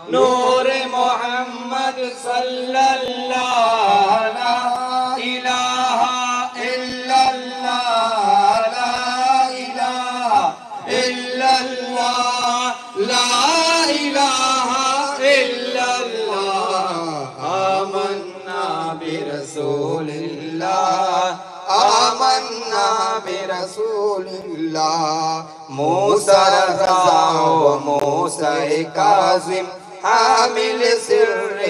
نور محمد صلی اللہ لا الہ الا اللہ لا الہ الا اللہ لا الہ الا اللہ آمنا برسول اللہ آمنا برسول اللہ موسیٰ رضا و موسیٰ کاظم حامل سر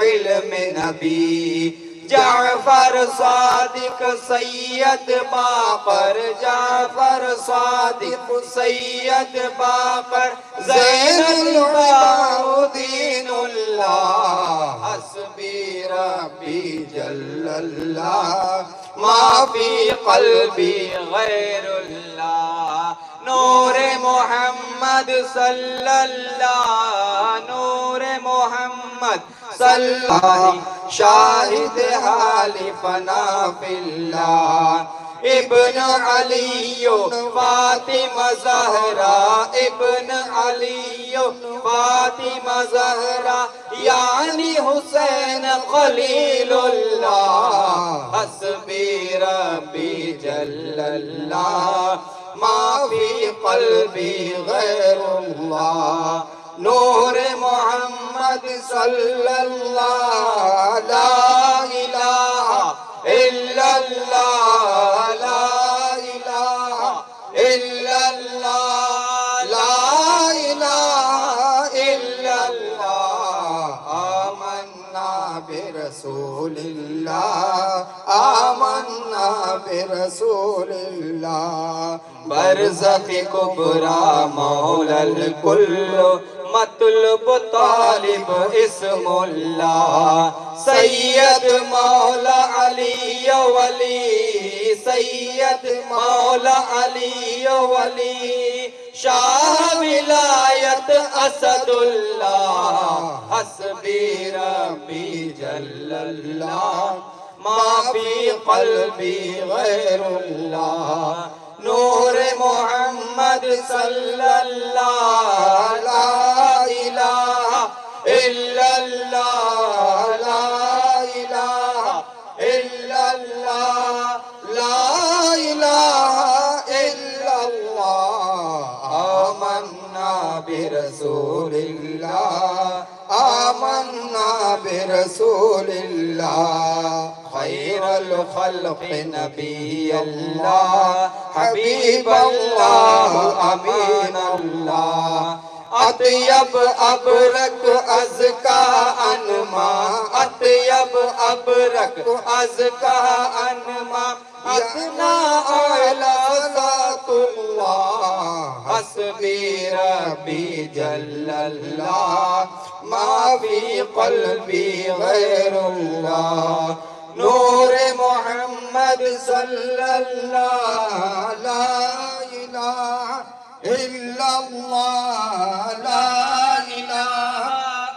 علم نبی جعفر صادق سید باقر جعفر صادق سید باقر زین العابدین اللہ حسبی ربی جل اللہ ما فی قلبی غیر اللہ نور محمد صلی اللہ نور محمد صلی اللہ شاہد حالفنا فی اللہ ابن علی فاطمہ زہرا ابن علی فاطمہ زہرا یعنی حسین خلیل اللہ حسبی ربی جل اللہ ما فی قلبی غیر اللہ نور محمد صلی اللہ لا الہ الا اللہ لا الہ الا اللہ لا الہ الا اللہ آمنا برسول اللہ آمنا برسول اللہ برزخ کبریٰ مولا الکل مطلب طالب اسم اللہ سید مولا علی ولی سید مولا علی ولی شاہ ولایت اسد اللہ حسبی ربی جل اللہ ما فی قلبی غیر اللہ نور محمد صلی اللہ لا الہ الا اللہ لا الہ الا اللہ لا الہ الا اللہ آمنا برسول اللہ آمنا برسول اللہ خیر الخلق نبی اللہ حبیب اللہ امین اللہ اطیب ابرک ازکا انما اطیب ابرک ازکا انما ادنا اعلی ذات اللہ حسبی ربی جل اللہ ما فی قلبی غیر اللہ نور محمد صلی اللہ لا الہ الا اللہ لا الہ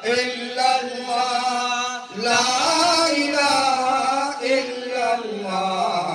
الا اللہ لا الہ الا اللہ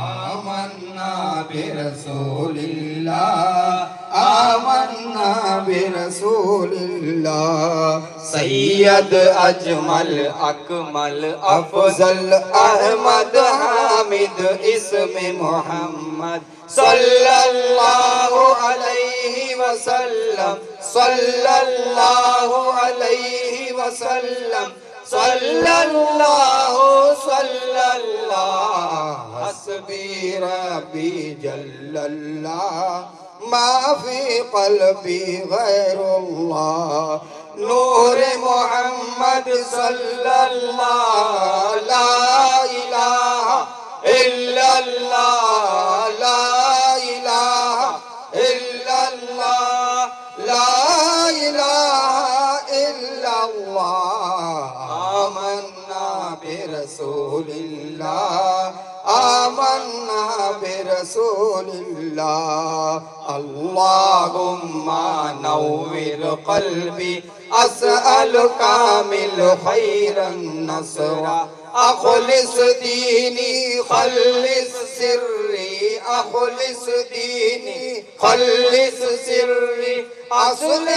آمنا برسول اللہ آمنا برسول اللہ سید اجمل اکمل افضل احمد حامد اسم محمد صلی اللہ علیہ وسلم صلی اللہ علیہ وسلم صلی اللہ حسبی ربی جل اللہ ما فی قلبی غیر اللہ نور محمد صلی اللہ لا الہ الا اللہ لا الہ الا اللہ لا الہ الا اللہ آمنا برسول اللہ آمنا برسول اللہ اللہم نور قلبی اسألک من خیر النصر اخلص دینی خلص سری اخلص دینی خلص سری اصل